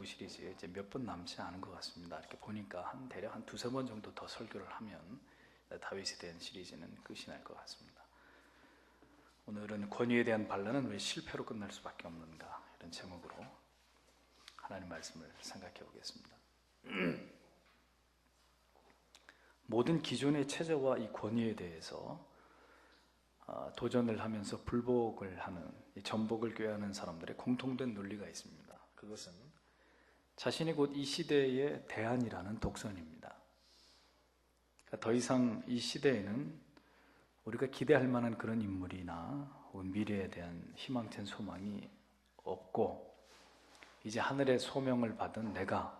시리즈에 이제 몇 번 남지 않은 것 같습니다. 이렇게 보니까 대략 한 두세 번 정도 더 설교를 하면 다윗에 대한 시리즈는 끝이 날 것 같습니다. 오늘은 권위에 대한 반란은 왜 실패로 끝날 수밖에 없는가, 이런 제목으로 하나님 말씀을 생각해 보겠습니다. 모든 기존의 체제와 이 권위에 대해서 도전을 하면서 불복을 하는, 전복을 꾀하는 사람들의 공통된 논리가 있습니다. 그것은 자신이 곧 이 시대의 대안이라는 독선입니다. 그러니까 더 이상 이 시대에는 우리가 기대할 만한 그런 인물이나 혹은 미래에 대한 희망찬 소망이 없고, 이제 하늘의 소명을 받은 내가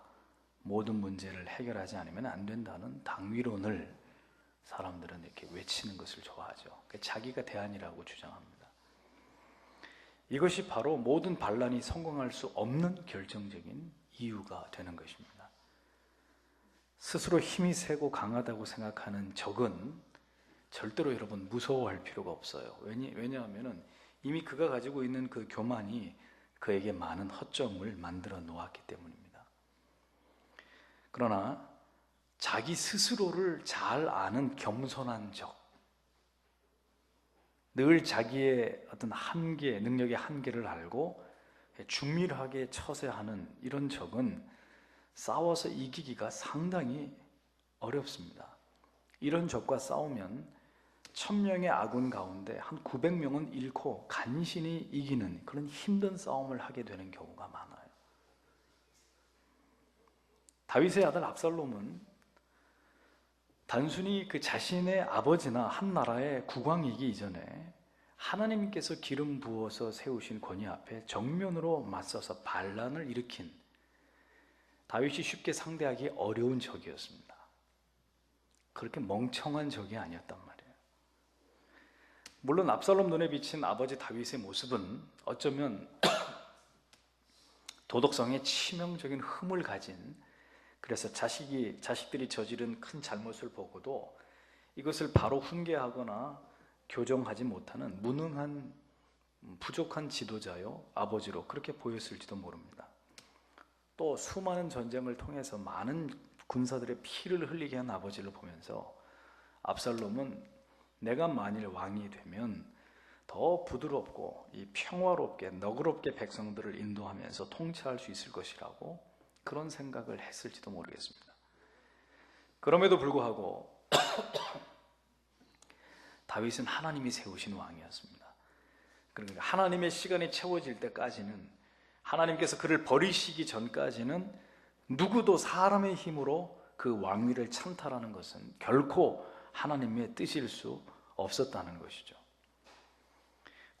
모든 문제를 해결하지 않으면 안 된다는 당위론을 사람들은 이렇게 외치는 것을 좋아하죠. 그러니까 자기가 대안이라고 주장합니다. 이것이 바로 모든 반란이 성공할 수 없는 결정적인 이유가 되는 것입니다. 스스로 힘이 세고 강하다고 생각하는 적은 절대로 여러분 무서워할 필요가 없어요. 왜냐하면 이미 그가 가지고 있는 그 교만이 그에게 많은 허점을 만들어 놓았기 때문입니다. 그러나 자기 스스로를 잘 아는 겸손한 적, 늘 자기의 어떤 한계, 능력의 한계를 알고 중밀하게 처세하는 이런 적은 싸워서 이기기가 상당히 어렵습니다. 이런 적과 싸우면 1000명의 아군 가운데 한 900명은 잃고 간신히 이기는 그런 힘든 싸움을 하게 되는 경우가 많아요. 다윗의 아들 압살롬은 단순히 그 자신의 아버지나 한 나라의 국왕이기 이전에 하나님께서 기름 부어서 세우신 권위 앞에 정면으로 맞서서 반란을 일으킨, 다윗이 쉽게 상대하기 어려운 적이었습니다. 그렇게 멍청한 적이 아니었단 말이에요. 물론 압살롬 눈에 비친 아버지 다윗의 모습은 어쩌면 도덕성에 치명적인 흠을 가진, 그래서 자식들이 저지른 큰 잘못을 보고도 이것을 바로 훈계하거나 교정하지 못하는 무능한, 부족한 지도자요 아버지로 그렇게 보였을지도 모릅니다. 또 수많은 전쟁을 통해서 많은 군사들의 피를 흘리게 한 아버지를 보면서 압살롬은 내가 만일 왕이 되면 더 부드럽고 평화롭게 너그럽게 백성들을 인도하면서 통치할 수 있을 것이라고 그런 생각을 했을지도 모르겠습니다. 그럼에도 불구하고 다윗은 하나님이 세우신 왕이었습니다. 그러니까 하나님의 시간이 채워질 때까지는, 하나님께서 그를 버리시기 전까지는 누구도 사람의 힘으로 그 왕위를 찬탈하는 것은 결코 하나님의 뜻일 수 없었다는 것이죠.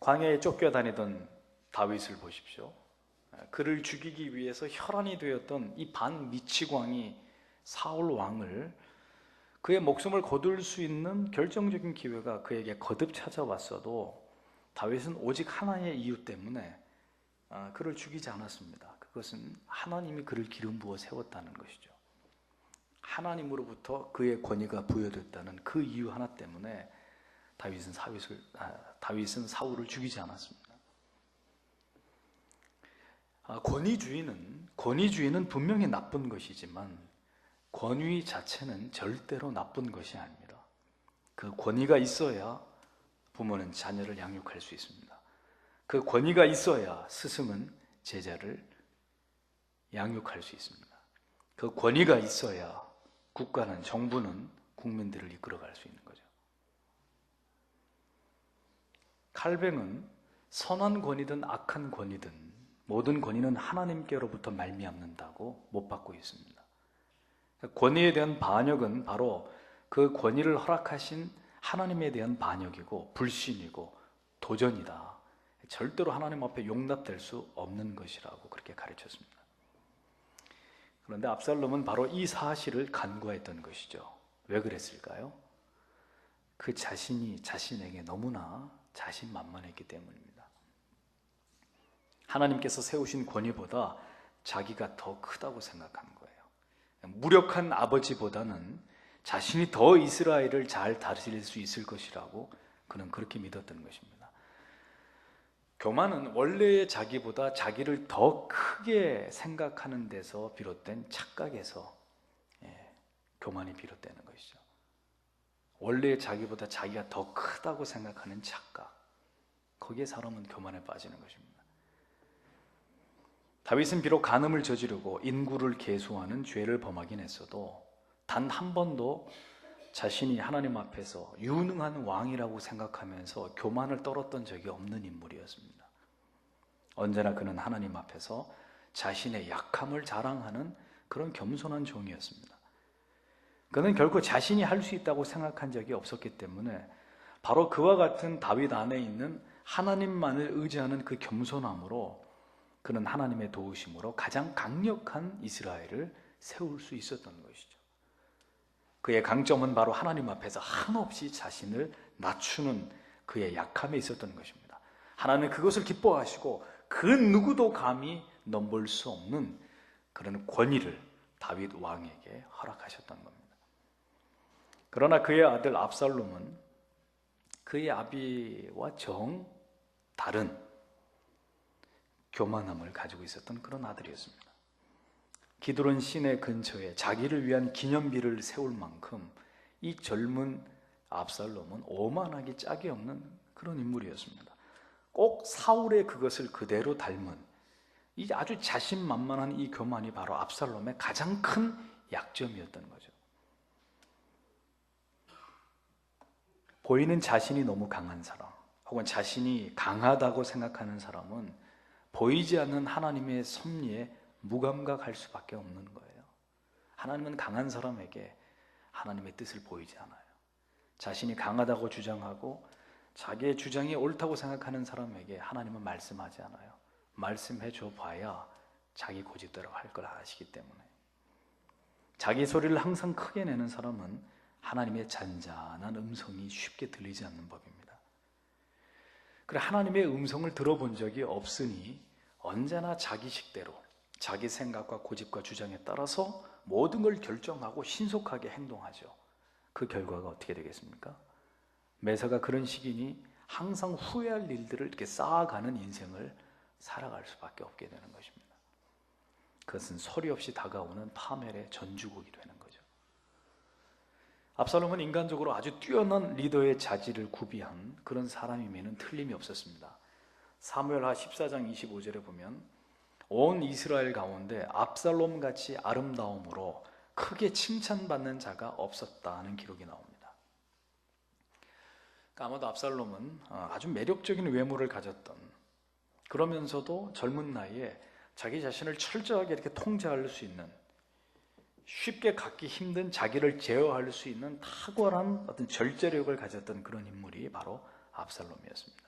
광야에 쫓겨다니던 다윗을 보십시오. 그를 죽이기 위해서 혈안이 되었던 이 반미치광이 사울 왕을, 그의 목숨을 거둘 수 있는 결정적인 기회가 그에게 거듭 찾아왔어도 다윗은 오직 하나의 이유 때문에 그를 죽이지 않았습니다. 그것은 하나님이 그를 기름 부어 세웠다는 것이죠. 하나님으로부터 그의 권위가 부여됐다는 그 이유 하나 때문에 다윗은 사울을 죽이지 않았습니다. 권위주의는 분명히 나쁜 것이지만 권위 자체는 절대로 나쁜 것이 아닙니다. 그 권위가 있어야 부모는 자녀를 양육할 수 있습니다. 그 권위가 있어야 스승은 제자를 양육할 수 있습니다. 그 권위가 있어야 국가는, 정부는 국민들을 이끌어갈 수 있는 거죠. 칼뱅은 선한 권위든 악한 권위든 모든 권위는 하나님께로부터 말미암는다고 못 받고 있습니다. 권위에 대한 반역은 바로 그 권위를 허락하신 하나님에 대한 반역이고 불신이고 도전이다. 절대로 하나님 앞에 용납될 수 없는 것이라고 그렇게 가르쳤습니다. 그런데 압살롬은 바로 이 사실을 간과했던 것이죠. 왜 그랬을까요? 그 자신이 자신에게 너무나 자신만만했기 때문입니다. 하나님께서 세우신 권위보다 자기가 더 크다고 생각한 거예요. 무력한 아버지보다는 자신이 더 이스라엘을 잘 다스릴 수 있을 것이라고 그는 그렇게 믿었던 것입니다. 교만은 원래의 자기보다 자기를 더 크게 생각하는 데서 비롯된 착각에서 교만이 비롯되는 것이죠. 원래의 자기보다 자기가 더 크다고 생각하는 착각, 거기에 사람은 교만에 빠지는 것입니다. 다윗은 비록 간음을 저지르고 인구를 계수하는 죄를 범하긴 했어도 단 한 번도 자신이 하나님 앞에서 유능한 왕이라고 생각하면서 교만을 떨었던 적이 없는 인물이었습니다. 언제나 그는 하나님 앞에서 자신의 약함을 자랑하는 그런 겸손한 종이었습니다. 그는 결코 자신이 할 수 있다고 생각한 적이 없었기 때문에 바로 그와 같은 다윗 안에 있는 하나님만을 의지하는 그 겸손함으로 그는 하나님의 도우심으로 가장 강력한 이스라엘을 세울 수 있었던 것이죠. 그의 강점은 바로 하나님 앞에서 한없이 자신을 낮추는 그의 약함에 있었던 것입니다. 하나님은 그것을 기뻐하시고 그 누구도 감히 넘볼 수 없는 그런 권위를 다윗 왕에게 허락하셨던 겁니다. 그러나 그의 아들 압살롬은 그의 아비와 정 다른 교만함을 가지고 있었던 그런 아들이었습니다. 기드론 시내 근처에 자기를 위한 기념비를 세울 만큼 이 젊은 압살롬은 오만하기 짝이 없는 그런 인물이었습니다. 꼭 사울의 그것을 그대로 닮은 이 아주 자신만만한 이 교만이 바로 압살롬의 가장 큰 약점이었던 거죠. 보이는 자신이 너무 강한 사람, 혹은 자신이 강하다고 생각하는 사람은 보이지 않는 하나님의 섭리에 무감각할 수밖에 없는 거예요. 하나님은 강한 사람에게 하나님의 뜻을 보이지 않아요. 자신이 강하다고 주장하고 자기의 주장이 옳다고 생각하는 사람에게 하나님은 말씀하지 않아요. 말씀해 줘 봐야 자기 고집대로 할 걸 아시기 때문에. 자기 소리를 항상 크게 내는 사람은 하나님의 잔잔한 음성이 쉽게 들리지 않는 법입니다. 그래, 하나님의 음성을 들어본 적이 없으니 언제나 자기 식대로 자기 생각과 고집과 주장에 따라서 모든 걸 결정하고 신속하게 행동하죠. 그 결과가 어떻게 되겠습니까? 매사가 그런 시기니 항상 후회할 일들을 이렇게 쌓아가는 인생을 살아갈 수밖에 없게 되는 것입니다. 그것은 소리 없이 다가오는 파멸의 전주곡이 되는 거죠. 압살롬은 인간적으로 아주 뛰어난 리더의 자질을 구비한 그런 사람임에는 틀림이 없었습니다. 사무엘하 14장 25절에 보면 온 이스라엘 가운데 압살롬같이 아름다움으로 크게 칭찬받는 자가 없었다는 기록이 나옵니다. 그러니까 아마도 압살롬은 아주 매력적인 외모를 가졌던, 그러면서도 젊은 나이에 자기 자신을 철저하게 이렇게 통제할 수 있는, 쉽게 갖기 힘든 자기를 제어할 수 있는 탁월한 어떤 절제력을 가졌던 그런 인물이 바로 압살롬이었습니다.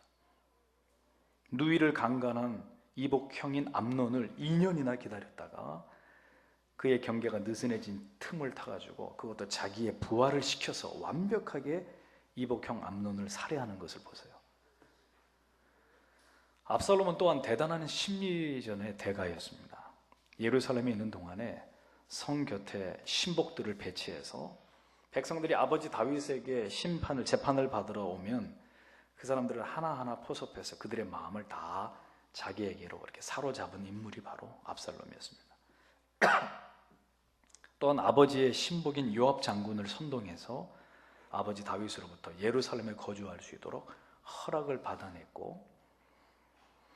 누이를 강간한 이복형인 암논을 2년이나 기다렸다가 그의 경계가 느슨해진 틈을 타가지고 그것도 자기의 부하를 시켜서 완벽하게 이복형 암논을 살해하는 것을 보세요. 압살롬은 또한 대단한 심리전의 대가였습니다. 예루살렘에 있는 동안에 성 곁에 신복들을 배치해서 백성들이 아버지 다윗에게 재판을 받으러 오면 그 사람들을 하나하나 포섭해서 그들의 마음을 다 자기에게로 이렇게 사로잡은 인물이 바로 압살롬이었습니다. 또한 아버지의 신복인 요압 장군을 선동해서 아버지 다윗으로부터 예루살렘에 거주할 수 있도록 허락을 받아냈고,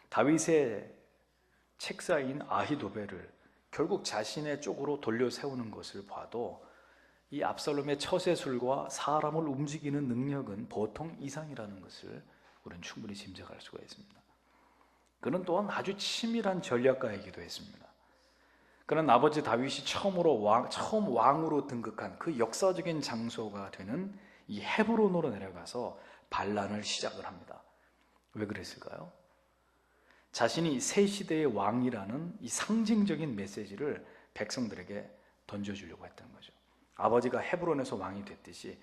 다윗의 책사인 아히도벨을 결국 자신의 쪽으로 돌려 세우는 것을 봐도 이 압살롬의 처세술과 사람을 움직이는 능력은 보통 이상이라는 것을 우리는 충분히 짐작할 수가 있습니다. 그는 또한 아주 치밀한 전략가이기도 했습니다. 그는 아버지 다윗이 처음 왕으로 등극한 그 역사적인 장소가 되는 이 헤브론으로 내려가서 반란을 시작을 합니다. 왜 그랬을까요? 자신이 새 시대의 왕이라는 이 상징적인 메시지를 백성들에게 던져주려고 했던 거죠. 아버지가 헤브론에서 왕이 됐듯이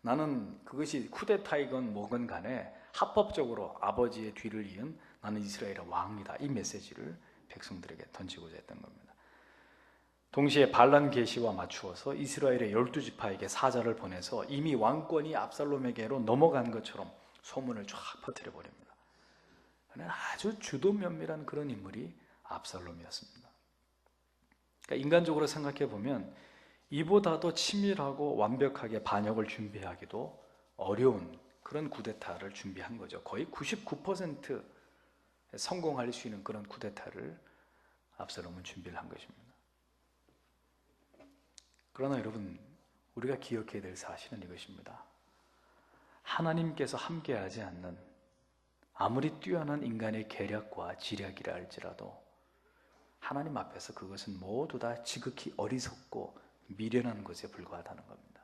나는 그것이 쿠데타이건 뭐건 간에 합법적으로 아버지의 뒤를 이은 나는 이스라엘의 왕이다, 이 메시지를 백성들에게 던지고자 했던 겁니다. 동시에 반란 계시와 맞추어서 이스라엘의 12지파에게 사자를 보내서 이미 왕권이 압살롬에게로 넘어간 것처럼 소문을 쫙 퍼뜨려 버립니다. 아주 주도 면밀한 그런 인물이 압살롬이었습니다. 그러니까 인간적으로 생각해 보면 이보다도 치밀하고 완벽하게 반역을 준비하기도 어려운 그런 쿠데타를 준비한 거죠. 거의 99% 성공할 수 있는 그런 쿠데타를 압살롬은 준비를 한 것입니다. 그러나 여러분, 우리가 기억해야 될 사실은 이것입니다. 하나님께서 함께하지 않는 아무리 뛰어난 인간의 계략과 지략이라 할지라도 하나님 앞에서 그것은 모두 다 지극히 어리석고 미련한 것에 불과하다는 겁니다.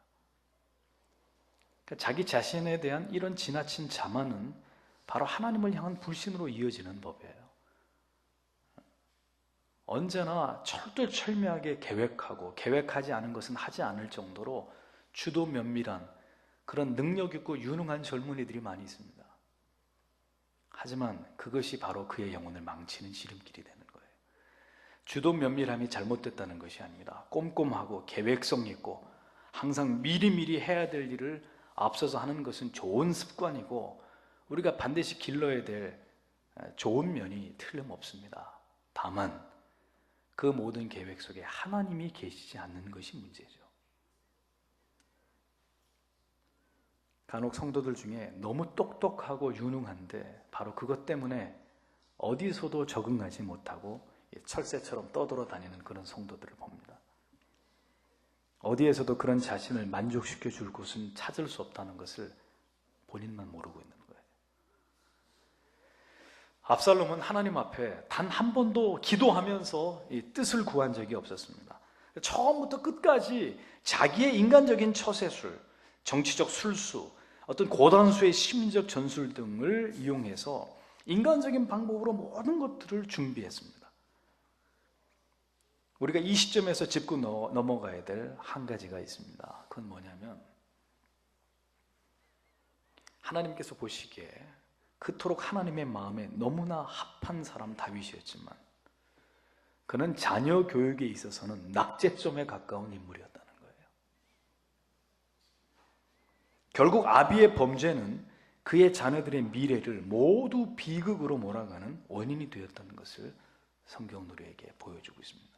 그러니까 자기 자신에 대한 이런 지나친 자만은 바로 하나님을 향한 불신으로 이어지는 법이에요. 언제나 철두철미하게 계획하고 계획하지 않은 것은 하지 않을 정도로 주도 면밀한 그런 능력 있고 유능한 젊은이들이 많이 있습니다. 하지만 그것이 바로 그의 영혼을 망치는 지름길이 되는 거예요. 주도 면밀함이 잘못됐다는 것이 아닙니다. 꼼꼼하고 계획성 있고 항상 미리미리 해야 될 일을 앞서서 하는 것은 좋은 습관이고 우리가 반드시 길러야 될 좋은 면이 틀림없습니다. 다만 그 모든 계획 속에 하나님이 계시지 않는 것이 문제죠. 간혹 성도들 중에 너무 똑똑하고 유능한데 바로 그것 때문에 어디서도 적응하지 못하고 철새처럼 떠돌아다니는 그런 성도들을 봅니다. 어디에서도 그런 자신을 만족시켜 줄 곳은 찾을 수 없다는 것을 본인만 모르고 있는 거예요. 압살롬은 하나님 앞에 단 한 번도 기도하면서 이 뜻을 구한 적이 없었습니다. 처음부터 끝까지 자기의 인간적인 처세술, 정치적 술수, 어떤 고단수의 심리적 전술 등을 이용해서 인간적인 방법으로 모든 것들을 준비했습니다. 우리가 이 시점에서 짚고 넘어가야 될 한 가지가 있습니다. 그건 뭐냐면 하나님께서 보시기에 그토록 하나님의 마음에 너무나 합한 사람 다윗이었지만 그는 자녀 교육에 있어서는 낙제점에 가까운 인물이었다는 거예요. 결국 아비의 범죄는 그의 자녀들의 미래를 모두 비극으로 몰아가는 원인이 되었다는 것을 성경은 우리에게 보여주고 있습니다.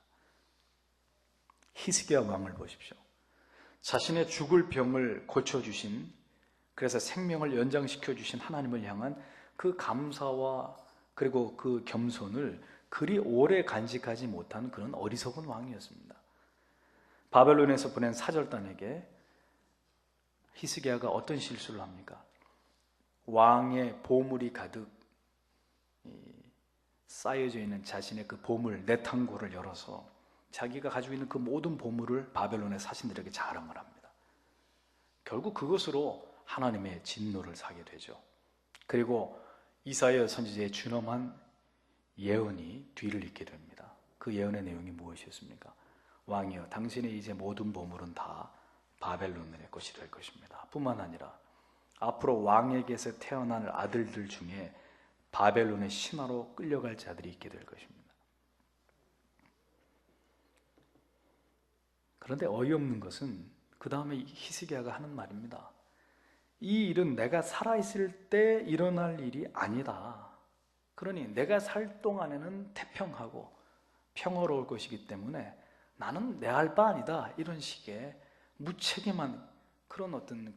히스기야 왕을 보십시오. 자신의 죽을 병을 고쳐주신, 그래서 생명을 연장시켜 주신 하나님을 향한 그 감사와 그리고 그 겸손을 그리 오래 간직하지 못한 그런 어리석은 왕이었습니다. 바벨론에서 보낸 사절단에게 히스기야가 어떤 실수를 합니까? 왕의 보물이 가득 쌓여져 있는 자신의 그 보물 내탕고를 열어서 자기가 가지고 있는 그 모든 보물을 바벨론의 사신들에게 자랑을 합니다. 결국 그것으로 하나님의 진노를 사게 되죠. 그리고 이사야 선지자의 준엄한 예언이 뒤를 잇게 됩니다. 그 예언의 내용이 무엇이었습니까? 왕이여, 당신의 이제 모든 보물은 다 바벨론의 것이 될 것입니다. 뿐만 아니라 앞으로 왕에게서 태어날 아들들 중에 바벨론의 신하로 끌려갈 자들이 있게 될 것입니다. 그런데 어이없는 것은 그 다음에 히스기야가 하는 말입니다. 이 일은 내가 살아있을 때 일어날 일이 아니다. 그러니 내가 살 동안에는 태평하고 평화로울 것이기 때문에 나는 내 할 바 아니다. 이런 식의 무책임한 그런 어떤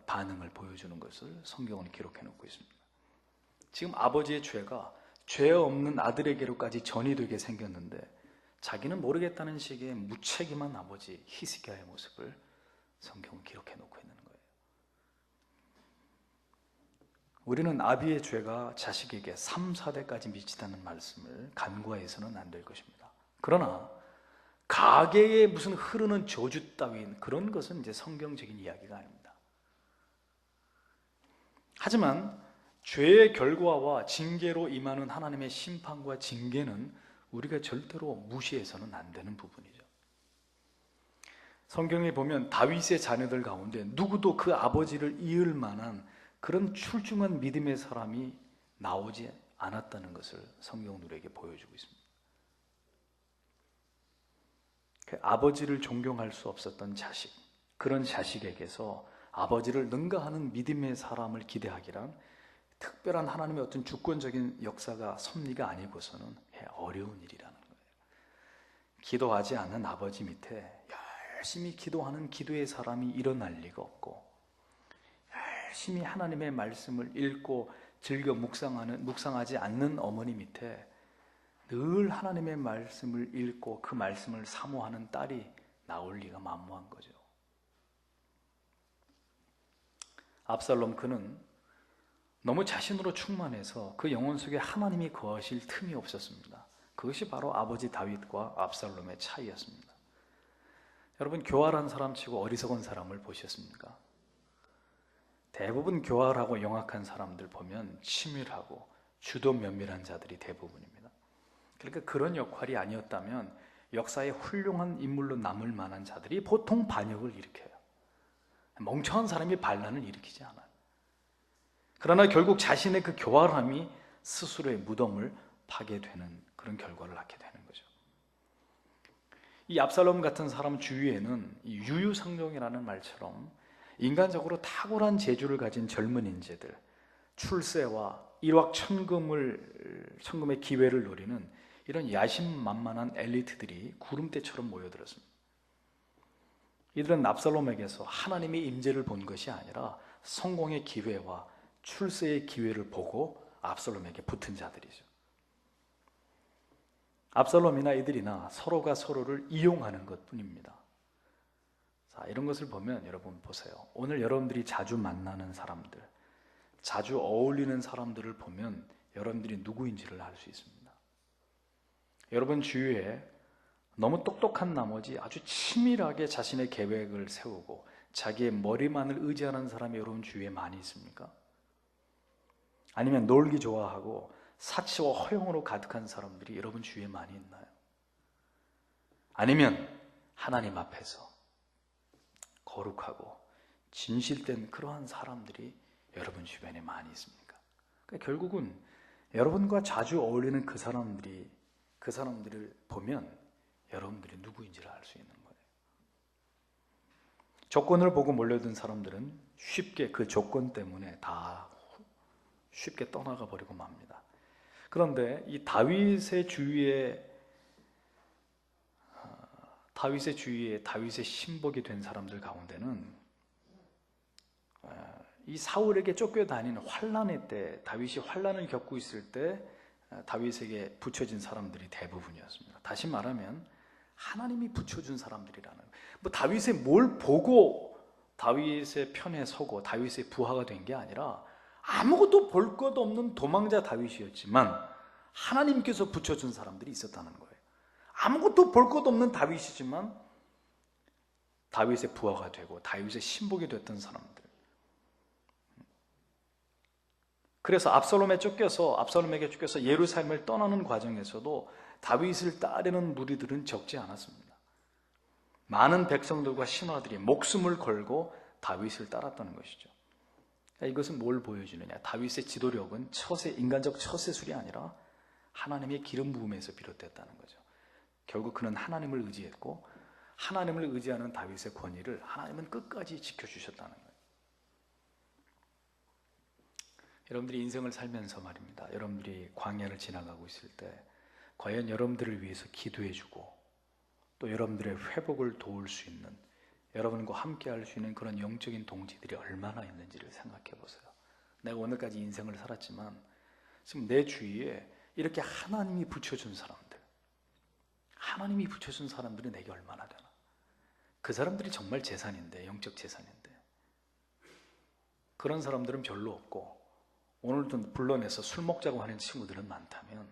반응을 보여주는 것을 성경은 기록해 놓고 있습니다. 지금 아버지의 죄가 죄 없는 아들에게로까지 전이되게 생겼는데 자기는 모르겠다는 식의 무책임한 아버지 히스기야의 모습을 성경은 기록해 놓고 있는 거예요. 우리는 아비의 죄가 자식에게 3, 4대까지 미치다는 말씀을 간과해서는 안 될 것입니다. 그러나 가계에 무슨 흐르는 저주 따윈 그런 것은 이제 성경적인 이야기가 아닙니다. 하지만 죄의 결과와 징계로 임하는 하나님의 심판과 징계는 우리가 절대로 무시해서는 안 되는 부분이죠. 성경에 보면 다윗의 자녀들 가운데 누구도 그 아버지를 이을 만한 그런 출중한 믿음의 사람이 나오지 않았다는 것을 성경은 우리에게 보여주고 있습니다. 그 아버지를 존경할 수 없었던 자식, 그런 자식에게서 아버지를 능가하는 믿음의 사람을 기대하기란 특별한 하나님의 어떤 주권적인 역사가 섭리가 아니고서는 어려운 일이라는 거예요. 기도하지 않는 아버지 밑에 열심히 기도하는 기도의 사람이 일어날 리가 없고, 열심히 하나님의 말씀을 읽고 즐겨 묵상하지 않는 어머니 밑에 늘 하나님의 말씀을 읽고 그 말씀을 사모하는 딸이 나올 리가 만무한 거죠. 압살롬 그는 너무 자신으로 충만해서 그 영혼 속에 하나님이 거하실 틈이 없었습니다. 그것이 바로 아버지 다윗과 압살롬의 차이였습니다. 여러분, 교활한 사람치고 어리석은 사람을 보셨습니까? 대부분 교활하고 영악한 사람들 보면 치밀하고 주도 면밀한 자들이 대부분입니다. 그러니까 그런 역할이 아니었다면 역사에 훌륭한 인물로 남을 만한 자들이 보통 반역을 일으켜요. 멍청한 사람이 반란을 일으키지 않아요. 그러나 결국 자신의 그 교활함이 스스로의 무덤을 파게 되는 그런 결과를 낳게 되는 거죠. 이 압살롬 같은 사람 주위에는 이 유유상종이라는 말처럼 인간적으로 탁월한 재주를 가진 젊은 인재들, 출세와 일확천금의 기회를 노리는 이런 야심만만한 엘리트들이 구름대처럼 모여들었습니다. 이들은 압살롬에게서 하나님의 임재를 본 것이 아니라 성공의 기회와 출세의 기회를 보고 압살롬에게 붙은 자들이죠. 압살롬이나 이들이나 서로가 서로를 이용하는 것뿐입니다. 자, 이런 것을 보면 여러분 보세요. 오늘 여러분들이 자주 만나는 사람들, 자주 어울리는 사람들을 보면 여러분들이 누구인지를 알 수 있습니다. 여러분 주위에 너무 똑똑한 나머지 아주 치밀하게 자신의 계획을 세우고 자기의 머리만을 의지하는 사람이 여러분 주위에 많이 있습니까? 아니면 놀기 좋아하고 사치와 허영으로 가득한 사람들이 여러분 주위에 많이 있나요? 아니면 하나님 앞에서 거룩하고 진실된 그러한 사람들이 여러분 주변에 많이 있습니까? 그러니까 결국은 여러분과 자주 어울리는 그 사람들을 보면 여러분들이 누구인지를 알 수 있는 거예요. 조건을 보고 몰려든 사람들은 쉽게 그 조건 때문에 다 쉽게 떠나가 버리고 맙니다. 그런데 이 다윗의 주위에 다윗의 신복이 된 사람들 가운데는 이 사울에게 쫓겨다니는 환난의 때, 다윗이 환난을 겪고 있을 때 다윗에게 붙여진 사람들이 대부분이었습니다. 다시 말하면 하나님이 붙여준 사람들이라는 거예요. 다윗의 뭘 보고 다윗의 편에 서고 다윗의 부하가 된 게 아니라 아무것도 볼 것 없는 도망자 다윗이었지만 하나님께서 붙여준 사람들이 있었다는 거예요. 아무것도 볼 것 없는 다윗이지만 다윗의 부하가 되고 다윗의 신복이 됐던 사람들. 그래서 압살롬에게 쫓겨서 예루살렘을 떠나는 과정에서도 다윗을 따르는 무리들은 적지 않았습니다. 많은 백성들과 신하들이 목숨을 걸고 다윗을 따랐다는 것이죠. 이것은 뭘 보여주느냐? 다윗의 지도력은 인간적 처세술이 아니라 하나님의 기름 부음에서 비롯됐다는 거죠. 결국 그는 하나님을 의지했고 하나님을 의지하는 다윗의 권위를 하나님은 끝까지 지켜주셨다는 거예요. 여러분들이 인생을 살면서 말입니다. 여러분들이 광야를 지나가고 있을 때 과연 여러분들을 위해서 기도해주고 또 여러분들의 회복을 도울 수 있는, 여러분과 함께 할 수 있는 그런 영적인 동지들이 얼마나 있는지를 생각해 보세요. 내가 오늘까지 인생을 살았지만 지금 내 주위에 이렇게 하나님이 붙여준 사람들이 내게 얼마나 되나. 그 사람들이 정말 재산인데, 영적 재산인데 그런 사람들은 별로 없고 오늘도 불러내서 술 먹자고 하는 친구들은 많다면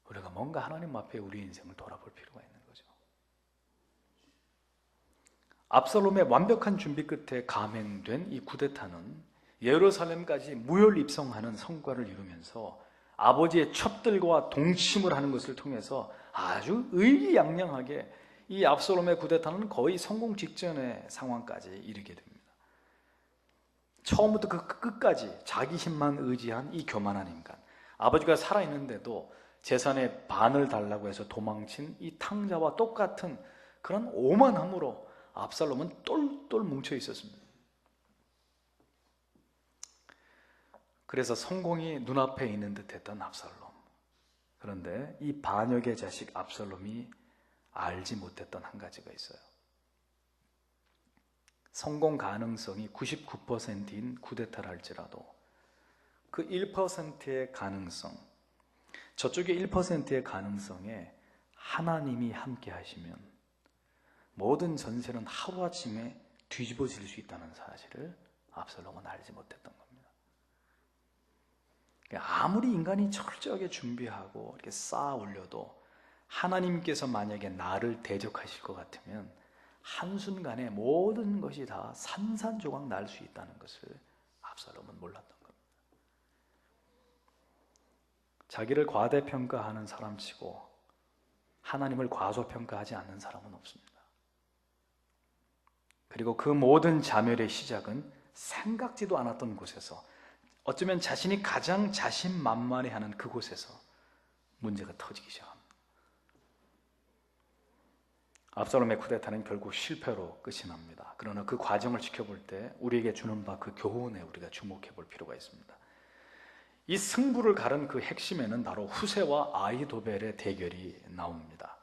우리가 뭔가 하나님 앞에 우리 인생을 돌아볼 필요가 있는 거죠. 압살롬의 완벽한 준비 끝에 감행된 이 쿠데타는 예루살렘까지 무혈 입성하는 성과를 이루면서 아버지의 첩들과 동침을 하는 것을 통해서 아주 의기양양하게 이 압살롬의 쿠데타는 거의 성공 직전의 상황까지 이르게 됩니다. 처음부터 그 끝까지 자기 힘만 의지한 이 교만한 인간, 아버지가 살아있는데도 재산의 반을 달라고 해서 도망친 이 탕자와 똑같은 그런 오만함으로 압살롬은 똘똘 뭉쳐 있었습니다. 그래서 성공이 눈앞에 있는 듯했던 압살롬. 그런데 이 반역의 자식 압살롬이 알지 못했던 한 가지가 있어요. 성공 가능성이 99%인 쿠데타를 할지라도 그 1%의 가능성, 저쪽의 1%의 가능성에 하나님이 함께 하시면 모든 전세는 하루아침에 뒤집어질 수 있다는 사실을 압살롬은 알지 못했던 겁니다. 아무리 인간이 철저하게 준비하고 이렇게 쌓아 올려도 하나님께서 만약에 나를 대적하실 것 같으면 한순간에 모든 것이 다 산산조각 날 수 있다는 것을 압살롬은 몰랐던 겁니다. 자기를 과대평가하는 사람치고 하나님을 과소평가하지 않는 사람은 없습니다. 그리고 그 모든 자멸의 시작은 생각지도 않았던 곳에서, 어쩌면 자신이 가장 자신만만해하는 그곳에서 문제가 터지기 시작합니다. 압살롬의 쿠데타는 결국 실패로 끝이 납니다. 그러나 그 과정을 지켜볼 때 우리에게 주는 바 그 교훈에 우리가 주목해 볼 필요가 있습니다. 이 승부를 가른 그 핵심에는 바로 후세와 아히도벨의 대결이 나옵니다.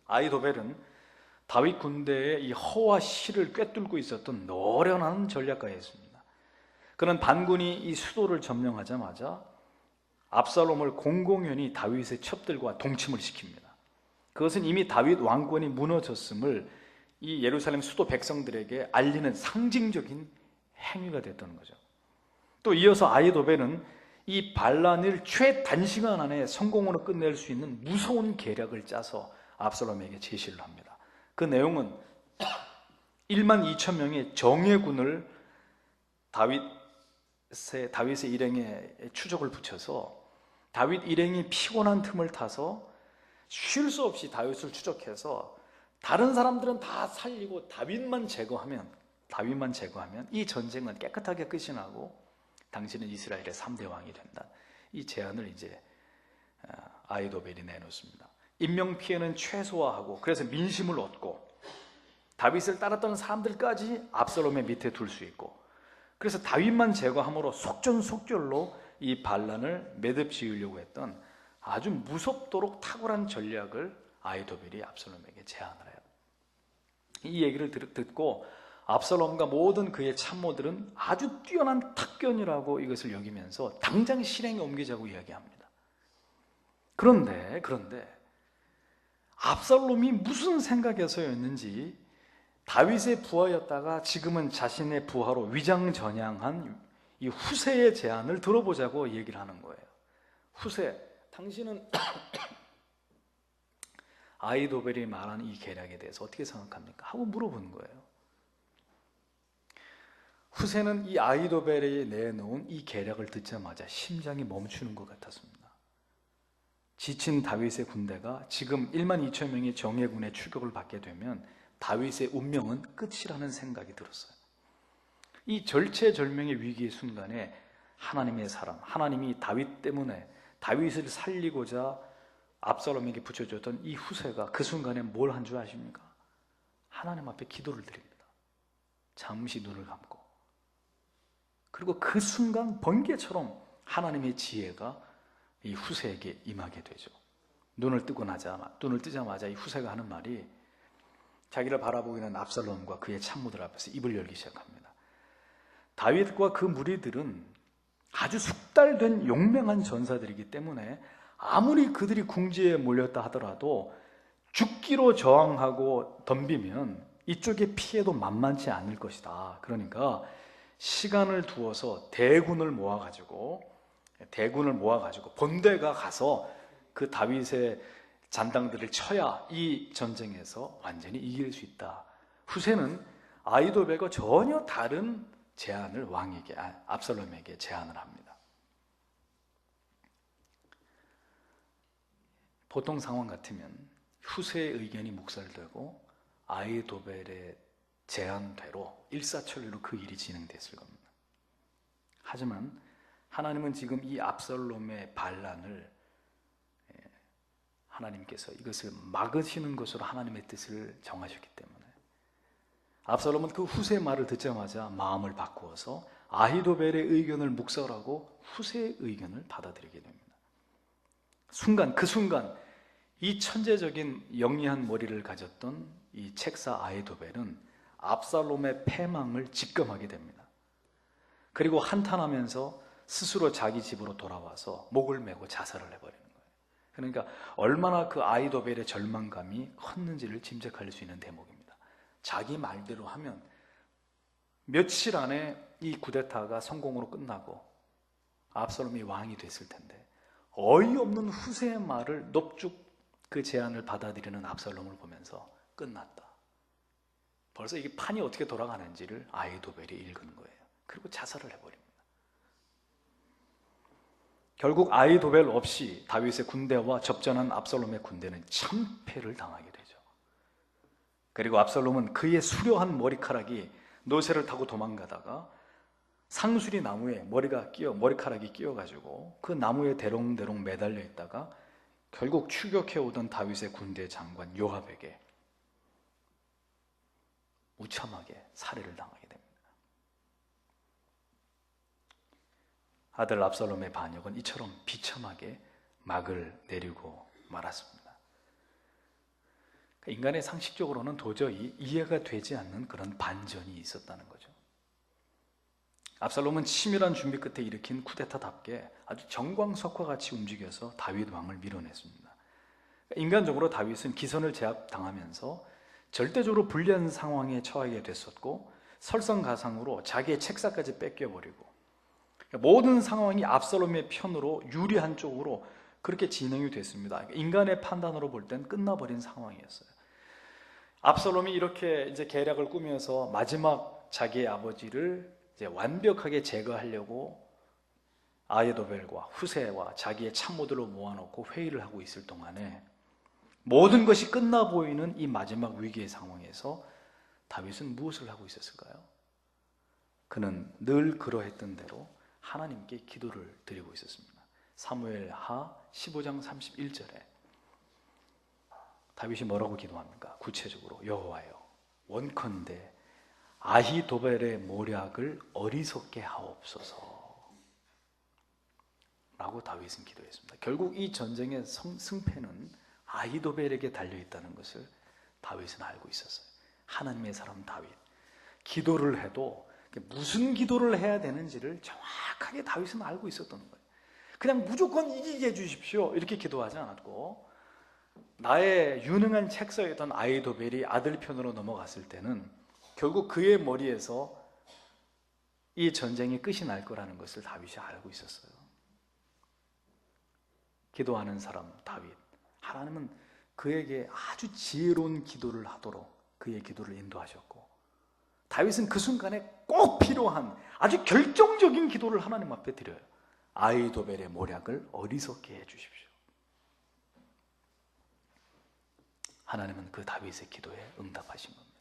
아히도벨은 다윗 군대의 이 허와 실을 꿰뚫고 있었던 노련한 전략가였습니다. 그는 반군이 이 수도를 점령하자마자 압살롬을 공공연히 다윗의 첩들과 동침을 시킵니다. 그것은 이미 다윗 왕권이 무너졌음을 이 예루살렘 수도 백성들에게 알리는 상징적인 행위가 됐던 거죠. 또 이어서 아히도벨은 이 반란을 최단시간 안에 성공으로 끝낼 수 있는 무서운 계략을 짜서 압살롬에게 제시를 합니다. 그 내용은 1만 2천 명의 정예군을 다윗의 일행에 추적을 붙여서 다윗 일행이 피곤한 틈을 타서 쉴 수 없이 다윗을 추적해서 다른 사람들은 다 살리고 다윗만 제거하면 이 전쟁은 깨끗하게 끝이 나고 당신은 이스라엘의 3대 왕이 된다. 이 제안을 이제 아히도벨이 내놓습니다. 인명피해는 최소화하고 그래서 민심을 얻고 다윗을 따랐던 사람들까지 압살롬의 밑에 둘 수 있고, 그래서 다윗만 제거함으로 속전속결로 이 반란을 매듭지으려고 했던 아주 무섭도록 탁월한 전략을 아히도벨이 압살롬에게 제안을 해요. 이 얘기를 듣고 압살롬과 모든 그의 참모들은 아주 뛰어난 특견이라고 이것을 여기면서 당장 실행에 옮기자고 이야기합니다. 그런데 압살롬이 무슨 생각에서였는지 다윗의 부하였다가 지금은 자신의 부하로 위장전향한 이 후세의 제안을 들어보자고 얘기를 하는 거예요. 후세, 당신은 아히도벨이 말한 이 계략에 대해서 어떻게 생각합니까? 하고 물어본 거예요. 후세는 이 아히도벨이 내놓은 이 계략을 듣자마자 심장이 멈추는 것 같았습니다. 지친 다윗의 군대가 지금 1만 2천 명의 정예군의 추격을 받게 되면 다윗의 운명은 끝이라는 생각이 들었어요. 이 절체절명의 위기의 순간에 하나님의 사람, 하나님이 다윗 때문에 다윗을 살리고자 압살롬에게 붙여줬던 이 후세가 그 순간에 뭘 한 줄 아십니까? 하나님 앞에 기도를 드립니다. 잠시 눈을 감고. 그리고 그 순간 번개처럼 하나님의 지혜가 이 후세에게 임하게 되죠. 눈을 뜨자마자 이 후세가 하는 말이, 자기를 바라보고 있는 압살롬과 그의 참모들 앞에서 입을 열기 시작합니다. 다윗과 그 무리들은 아주 숙달된 용맹한 전사들이기 때문에 아무리 그들이 궁지에 몰렸다 하더라도 죽기로 저항하고 덤비면 이쪽의 피해도 만만치 않을 것이다. 그러니까 시간을 두어서 대군을 모아가지고 본대가 가서 그 다윗의 잔당들을 쳐야 이 전쟁에서 완전히 이길 수 있다. 후세는 아히도벨과 전혀 다른 제안을 압살롬에게 제안을 합니다. 보통 상황 같으면 후세의 의견이 묵살되고 아히도벨의 제안대로 일사천리로 그 일이 진행됐을 겁니다. 하지만 하나님은 지금 이 압살롬의 반란을 하나님께서 이것을 막으시는 것으로 하나님의 뜻을 정하셨기 때문에 압살롬은 그 후세의 말을 듣자마자 마음을 바꾸어서 아히도벨의 의견을 묵살하고 후세의 의견을 받아들이게 됩니다. 그 순간 이 천재적인 영리한 머리를 가졌던 이 책사 아히도벨은 압살롬의 패망을 직감하게 됩니다. 그리고 한탄하면서 스스로 자기 집으로 돌아와서 목을 메고 자살을 해버리는 거예요. 그러니까 얼마나 그 아히도벨의 절망감이 컸는지를 짐작할 수 있는 대목입니다. 자기 말대로 하면 며칠 안에 이 쿠데타가 성공으로 끝나고 압살롬이 왕이 됐을 텐데 어이없는 후세의 말을 넙죽 그 제안을 받아들이는 압살롬을 보면서 끝났다. 벌써 이게 판이 어떻게 돌아가는지를 아히도벨이 읽은 거예요. 그리고 자살을 해버립니다. 결국 아히도벨 없이 다윗의 군대와 접전한 압살롬의 군대는 참패를 당하게 되죠. 그리고 압살롬은 그의 수려한 머리카락이 노새를 타고 도망가다가 상수리 나무에 머리카락이 끼어가지고 그 나무에 대롱대롱 매달려 있다가 결국 추격해 오던 다윗의 군대 장관 요압에게 무참하게 살해를 당하게 됩니다. 아들 압살롬의 반역은 이처럼 비참하게 막을 내리고 말았습니다. 인간의 상식적으로는 도저히 이해가 되지 않는 그런 반전이 있었다는 거죠. 압살롬은 치밀한 준비 끝에 일으킨 쿠데타답게 아주 정광석화 같이 움직여서 다윗 왕을 밀어냈습니다. 인간적으로 다윗은 기선을 제압당하면서 절대적으로 불리한 상황에 처하게 됐었고 설상가상으로 자기의 책사까지 뺏겨버리고 모든 상황이 압살롬의 편으로 유리한 쪽으로 그렇게 진행이 됐습니다. 인간의 판단으로 볼 땐 끝나버린 상황이었어요. 압살롬이 이렇게 이제 계략을 꾸며서 마지막 자기의 아버지를 이제 완벽하게 제거하려고 아히도벨과 후세와 자기의 참모들을 모아놓고 회의를 하고 있을 동안에 모든 것이 끝나 보이는 이 마지막 위기의 상황에서 다윗은 무엇을 하고 있었을까요? 그는 늘 그러했던 대로 하나님께 기도를 드리고 있었습니다. 사무엘하 15장 31절에 다윗이 뭐라고 기도합니까? 구체적으로 여호와여 원컨대 아히도벨의 모략을 어리석게 하옵소서 라고 다윗은 기도했습니다. 결국 이 전쟁의 승패는 아히도벨에게 달려있다는 것을 다윗은 알고 있었어요. 하나님의 사람 다윗, 기도를 해도 무슨 기도를 해야 되는지를 정확하게 다윗은 알고 있었던 거예요. 그냥 무조건 이기게 해주십시오 이렇게 기도하지 않았고, 나의 유능한 책사였던 아히도벨이 아들 편으로 넘어갔을 때는 결국 그의 머리에서 이 전쟁이 끝이 날 거라는 것을 다윗이 알고 있었어요. 기도하는 사람 다윗, 하나님은 그에게 아주 지혜로운 기도를 하도록 그의 기도를 인도하셨고, 다윗은 그 순간에 꼭 필요한 아주 결정적인 기도를 하나님 앞에 드려요. 아히도벨의 모략을 어리석게 해주십시오. 하나님은 그 다윗의 기도에 응답하신 겁니다.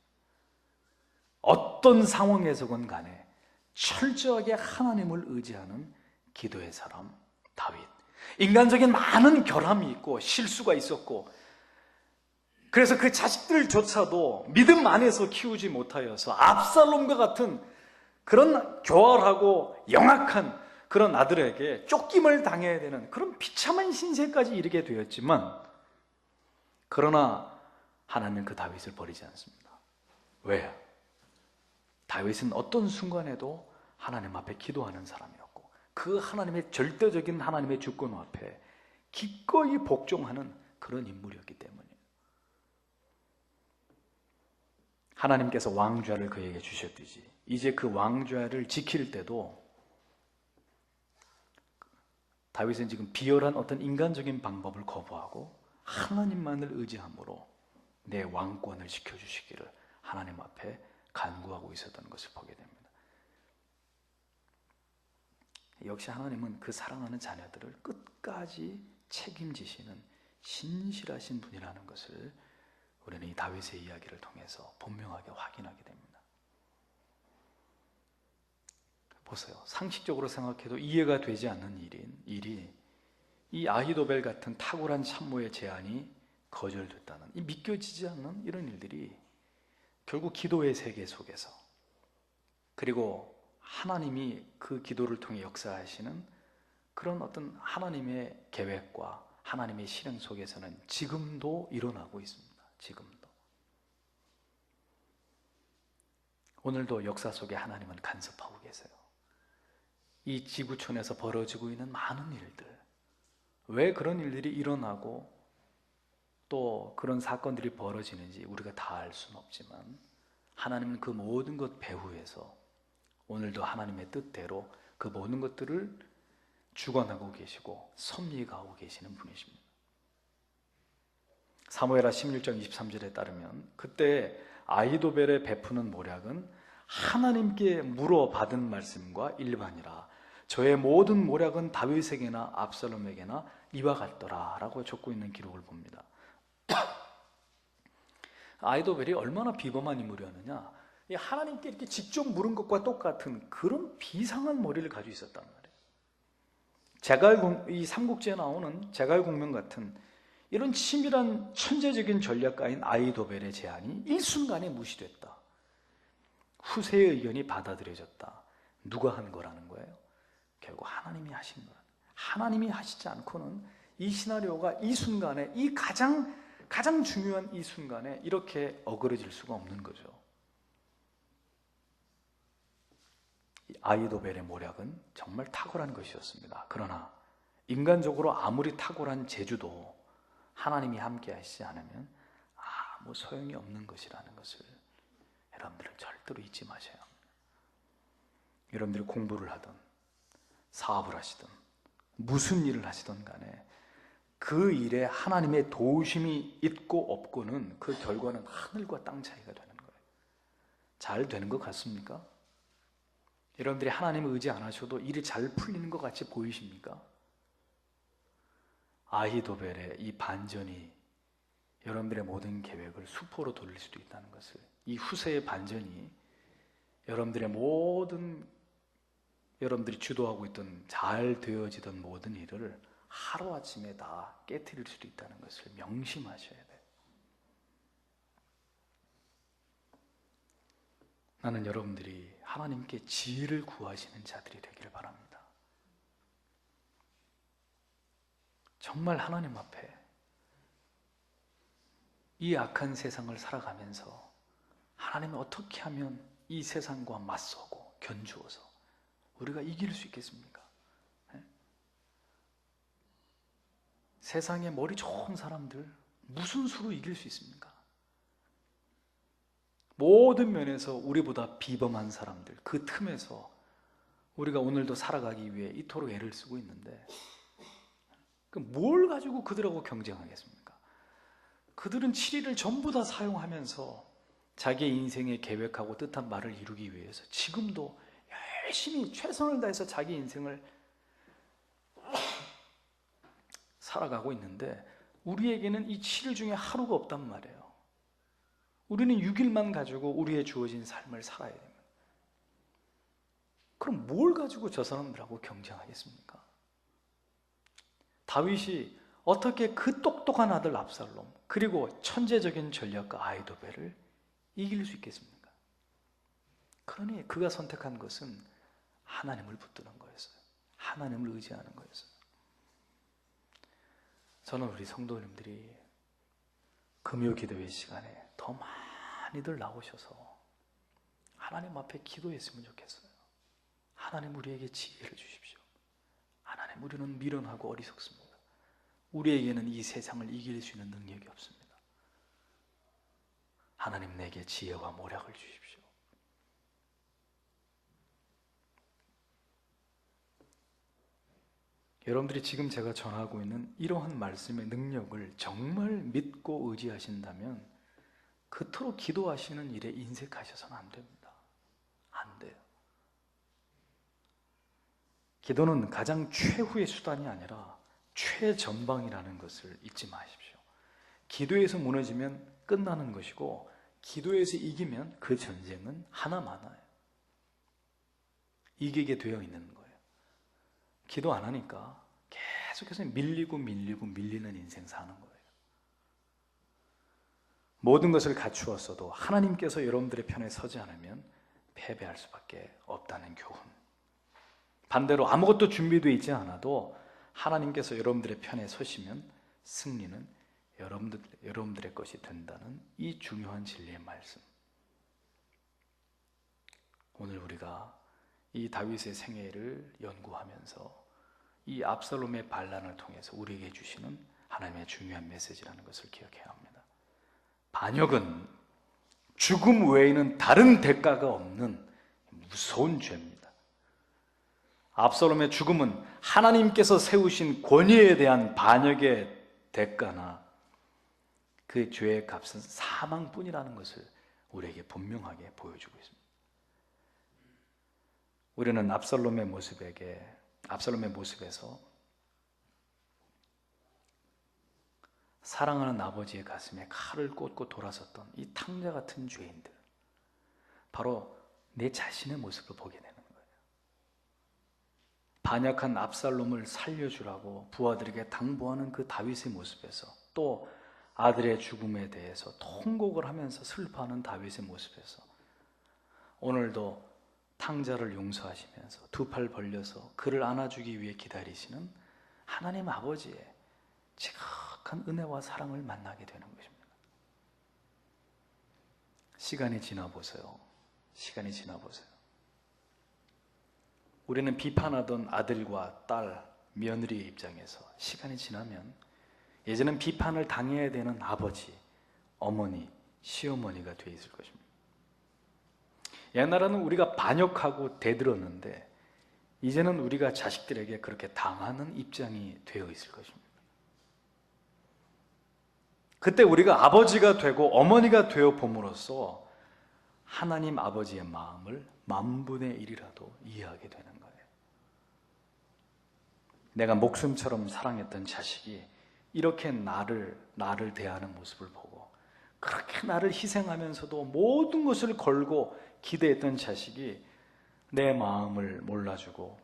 어떤 상황에서건 간에 철저하게 하나님을 의지하는 기도의 사람 다윗. 인간적인 많은 결함이 있고 실수가 있었고, 그래서 그 자식들조차도 믿음 안에서 키우지 못하여서 압살롬과 같은 그런 교활하고 영악한 그런 아들에게 쫓김을 당해야 되는 그런 비참한 신세까지 이르게 되었지만, 그러나 하나님은 그 다윗을 버리지 않습니다. 왜요? 다윗은 어떤 순간에도 하나님 앞에 기도하는 사람이었고, 그 하나님의 절대적인 하나님의 주권 앞에 기꺼이 복종하는 그런 인물이었기 때문이에요. 하나님께서 왕좌를 그에게 주셨듯이 이제 그 왕좌를 지킬 때도 다윗은 지금 비열한 어떤 인간적인 방법을 거부하고 하나님만을 의지함으로 내 왕권을 지켜주시기를 하나님 앞에 간구하고 있었던 것을 보게 됩니다. 역시 하나님은 그 사랑하는 자녀들을 끝까지 책임지시는 신실하신 분이라는 것을 우리는 이 다윗의 이야기를 통해서 분명하게 확인하게 됩니다. 보세요. 상식적으로 생각해도 이해가 되지 않는 일이 이 아히도벨 같은 탁월한 참모의 제안이 거절됐다는, 이 믿겨지지 않는 이런 일들이 결국 기도의 세계 속에서, 그리고 하나님이 그 기도를 통해 역사하시는 그런 어떤 하나님의 계획과 하나님의 실행 속에서는 지금도 일어나고 있습니다. 지금도. 오늘도 역사 속에 하나님은 간섭하고 계세요. 이 지구촌에서 벌어지고 있는 많은 일들, 왜 그런 일들이 일어나고 또 그런 사건들이 벌어지는지 우리가 다 알 수는 없지만 하나님은 그 모든 것 배후에서 오늘도 하나님의 뜻대로 그 모든 것들을 주관하고 계시고 섭리하고 계시는 분이십니다. 사무엘하 16장 23절에 따르면 그때 아히도벨의 베푸는 모략은 하나님께 물어받은 말씀과 일반이라 저의 모든 모략은 다윗에게나 압살롬에게나 이와 같더라 라고 적고 있는 기록을 봅니다. 아히도벨이 얼마나 비범한 인물이었느냐, 하나님께 이렇게 직접 물은 것과 똑같은 그런 비상한 머리를 가지고 있었단 말이에요. 이 삼국지에 나오는 제갈공명 같은 이런 치밀한 천재적인 전략가인 아히도벨의 제안이 일순간에 무시됐다. 후세의 의견이 받아들여졌다. 누가 한 거라는 거예요? 결국 하나님이 하신 거예요. 하나님이 하시지 않고는 이 시나리오가 이 순간에, 이 가장 중요한 이 순간에 이렇게 어그러질 수가 없는 거죠. 아히도벨의 모략은 정말 탁월한 것이었습니다. 그러나 인간적으로 아무리 탁월한 재주도 하나님이 함께 하시지 않으면 아무 소용이 없는 것이라는 것을 여러분들은 절대로 잊지 마셔야 합니다. 여러분들이 공부를 하든 사업을 하시든 무슨 일을 하시든 간에 그 일에 하나님의 도우심이 있고 없고는 그 결과는 하늘과 땅 차이가 되는 거예요. 잘 되는 것 같습니까? 여러분들이 하나님을 의지 안 하셔도 일이 잘 풀리는 것 같이 보이십니까? 아히도벨의 이 반전이 여러분들의 모든 계획을 수포로 돌릴 수도 있다는 것을, 이 후세의 반전이 여러분들의 모든, 여러분들이 주도하고 있던 잘 되어지던 모든 일을 하루아침에 다 깨트릴 수도 있다는 것을 명심하셔야 돼요. 나는 여러분들이 하나님께 지혜를 구하시는 자들이 되기를 바랍니다. 정말 하나님 앞에 이 악한 세상을 살아가면서 하나님이 어떻게 하면 이 세상과 맞서고 견주어서 우리가 이길 수 있겠습니까? 세상에 머리 좋은 사람들 무슨 수로 이길 수 있습니까? 모든 면에서 우리보다 비범한 사람들, 그 틈에서 우리가 오늘도 살아가기 위해 이토록 애를 쓰고 있는데 뭘 가지고 그들하고 경쟁하겠습니까? 그들은 7일을 전부 다 사용하면서 자기의 인생의 계획하고 뜻한 말을 이루기 위해서 지금도 열심히 최선을 다해서 자기 인생을 살아가고 있는데 우리에게는 이 7일 중에 하루가 없단 말이에요. 우리는 6일만 가지고 우리의 주어진 삶을 살아야 됩니다. 그럼 뭘 가지고 저 사람들하고 경쟁하겠습니까? 다윗이 어떻게 그 똑똑한 아들 압살롬 그리고 천재적인 전략가 아히도벨을 이길 수 있겠습니까? 그러니 그가 선택한 것은 하나님을 붙드는 거였어요. 하나님을 의지하는 거였어요. 저는 우리 성도님들이 금요 기도회 시간에 더 많이들 나오셔서 하나님 앞에 기도했으면 좋겠어요. 하나님 우리에게 지혜를 주십시오. 하나님 우리는 미련하고 어리석습니다. 우리에게는 이 세상을 이길 수 있는 능력이 없습니다. 하나님 내게 지혜와 모략을 주십시오. 여러분들이 지금 제가 전하고 있는 이러한 말씀의 능력을 정말 믿고 의지하신다면 그토록 기도하시는 일에 인색하셔서는 안 됩니다. 안 돼요. 기도는 가장 최후의 수단이 아니라 최전방이라는 것을 잊지 마십시오. 기도에서 무너지면 끝나는 것이고 기도에서 이기면 그 전쟁은 하나마나예요. 이기게 되어 있는 거예요. 기도 안 하니까 계속해서 밀리는 인생 사는 거예요. 모든 것을 갖추었어도 하나님께서 여러분들의 편에 서지 않으면 패배할 수밖에 없다는 교훈. 반대로 아무것도 준비되어 있지 않아도 하나님께서 여러분들의 편에 서시면 승리는 여러분들의 것이 된다는 이 중요한 진리의 말씀. 오늘 우리가 이 다윗의 생애를 연구하면서 이 압살롬의 반란을 통해서 우리에게 주시는 하나님의 중요한 메시지라는 것을 기억해야 합니다. 반역은 죽음 외에는 다른 대가가 없는 무서운 죄입니다. 압살롬의 죽음은 하나님께서 세우신 권위에 대한 반역의 대가나 그 죄의 값은 사망뿐이라는 것을 우리에게 분명하게 보여주고 있습니다. 우리는 압살롬의 모습에서 사랑하는 아버지의 가슴에 칼을 꽂고 돌아섰던 이 탕자 같은 죄인들, 바로 내 자신의 모습을 보게 되는 거예요. 반역한 압살롬을 살려주라고 부하들에게 당부하는 그 다윗의 모습에서, 또 아들의 죽음에 대해서 통곡을 하면서 슬퍼하는 다윗의 모습에서, 오늘도 탕자를 용서하시면서 두 팔 벌려서 그를 안아주기 위해 기다리시는 하나님 아버지의 지극한 은혜와 사랑을 만나게 되는 것입니다. 시간이 지나보세요. 우리는 비판하던 아들과 딸, 며느리의 입장에서 시간이 지나면 예전엔 비판을 당해야 되는 아버지, 어머니, 시어머니가 되어 있을 것입니다. 옛날에는 우리가 반역하고 대들었는데 이제는 우리가 자식들에게 그렇게 당하는 입장이 되어 있을 것입니다. 그때 우리가 아버지가 되고 어머니가 되어 봄으로써 하나님 아버지의 마음을 만분의 1이라도 이해하게 되는 거예요. 내가 목숨처럼 사랑했던 자식이 이렇게 나를 대하는 모습을 보고, 그렇게 나를 희생하면서도 모든 것을 걸고 기대했던 자식이 내 마음을 몰라주고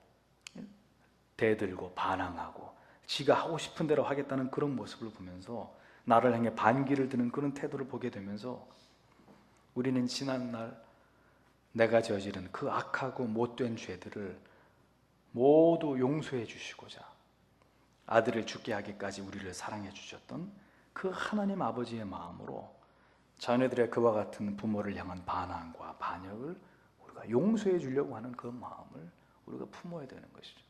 대들고 반항하고 지가 하고 싶은 대로 하겠다는 그런 모습을 보면서 나를 향해 반기를 드는 그런 태도를 보게 되면서 우리는 지난날 내가 저지른 그 악하고 못된 죄들을 모두 용서해 주시고자 아들을 죽게 하기까지 우리를 사랑해 주셨던 그 하나님 아버지의 마음으로 자녀들의 그와 같은 부모를 향한 반항과 반역을 우리가 용서해 주려고 하는 그 마음을 우리가 품어야 되는 것이죠.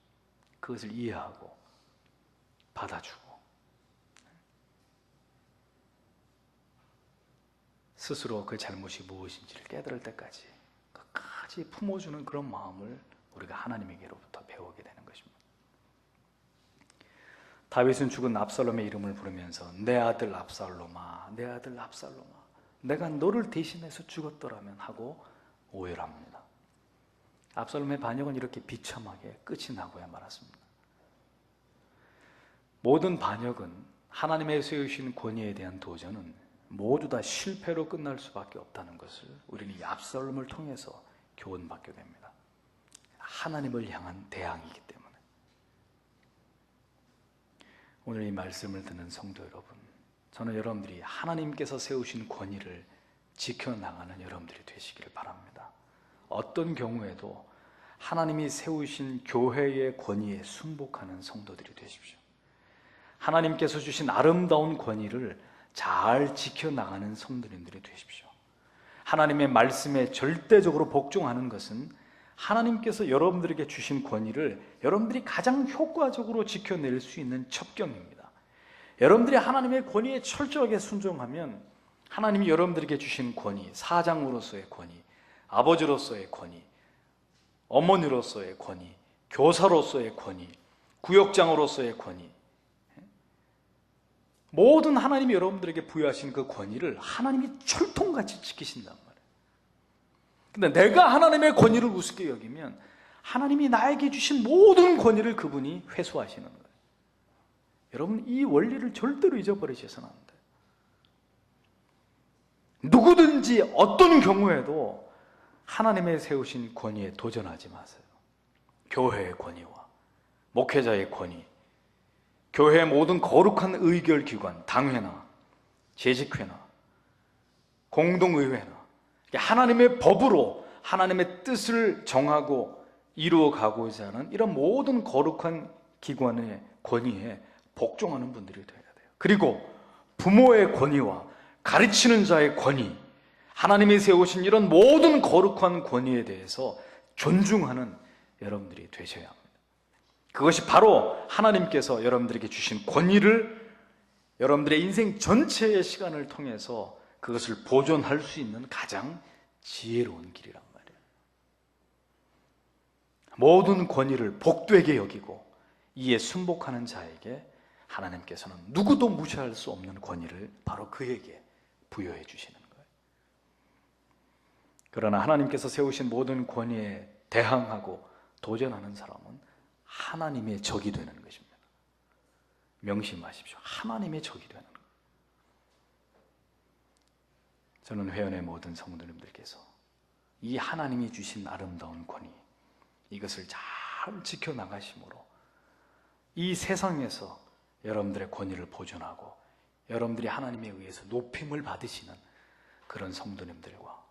그것을 이해하고 받아주고 스스로 그 잘못이 무엇인지를 깨달을 때까지 끝까지 품어주는 그런 마음을 우리가 하나님에게로부터 배우게 되는 것입니다. 다윗은 죽은 압살롬의 이름을 부르면서 내 아들 압살롬아, 내 아들 압살롬아, 내가 너를 대신해서 죽었더라면 하고 오해를 합니다. 압살롬의 반역은 이렇게 비참하게 끝이 나고야 말았습니다. 모든 반역은, 하나님의 세우신 권위에 대한 도전은 모두 다 실패로 끝날 수밖에 없다는 것을 우리는 이 압살롬을 통해서 교훈받게 됩니다. 하나님을 향한 대항이기 때문에. 오늘 이 말씀을 듣는 성도 여러분, 저는 여러분들이 하나님께서 세우신 권위를 지켜나가는 여러분들이 되시기를 바랍니다. 어떤 경우에도 하나님이 세우신 교회의 권위에 순복하는 성도들이 되십시오. 하나님께서 주신 아름다운 권위를 잘 지켜나가는 성도님들이 되십시오. 하나님의 말씀에 절대적으로 복종하는 것은 하나님께서 여러분들에게 주신 권위를 여러분들이 가장 효과적으로 지켜낼 수 있는 첩경입니다. 여러분들이 하나님의 권위에 철저하게 순종하면 하나님이 여러분들에게 주신 권위, 사장으로서의 권위, 아버지로서의 권위, 어머니로서의 권위, 교사로서의 권위, 구역장으로서의 권위, 모든 하나님이 여러분들에게 부여하신 그 권위를 하나님이 철통같이 지키신단 말이에요. 근데 내가 하나님의 권위를 우습게 여기면 하나님이 나에게 주신 모든 권위를 그분이 회수하시는 거예요. 여러분, 이 원리를 절대로 잊어버리셔서는 안 돼요. 누구든지 어떤 경우에도 하나님의 세우신 권위에 도전하지 마세요. 교회의 권위와 목회자의 권위, 교회의 모든 거룩한 의결기관, 당회나 재직회나 공동의회나 하나님의 법으로 하나님의 뜻을 정하고 이루어가고자 하는 이런 모든 거룩한 기관의 권위에 복종하는 분들이 되어야 돼요. 그리고 부모의 권위와 가르치는 자의 권위, 하나님이 세우신 이런 모든 거룩한 권위에 대해서 존중하는 여러분들이 되셔야 합니다. 그것이 바로 하나님께서 여러분들에게 주신 권위를 여러분들의 인생 전체의 시간을 통해서 그것을 보존할 수 있는 가장 지혜로운 길이란 말이에요. 모든 권위를 복되게 여기고 이에 순복하는 자에게 하나님께서는 누구도 무시할 수 없는 권위를 바로 그에게 부여해 주시는 거예요. 그러나 하나님께서 세우신 모든 권위에 대항하고 도전하는 사람은 하나님의 적이 되는 것입니다. 명심하십시오. 하나님의 적이 되는 거예요. 저는 회원의 모든 성도님들께서 이 하나님이 주신 아름다운 권위, 이것을 잘 지켜나가심으로 이 세상에서 여러분들의 권위를 보존하고 여러분들이 하나님에 의해서 높임을 받으시는 그런 성도님들과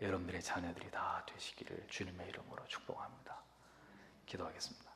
여러분들의 자녀들이 다 되시기를 주님의 이름으로 축복합니다. 기도하겠습니다.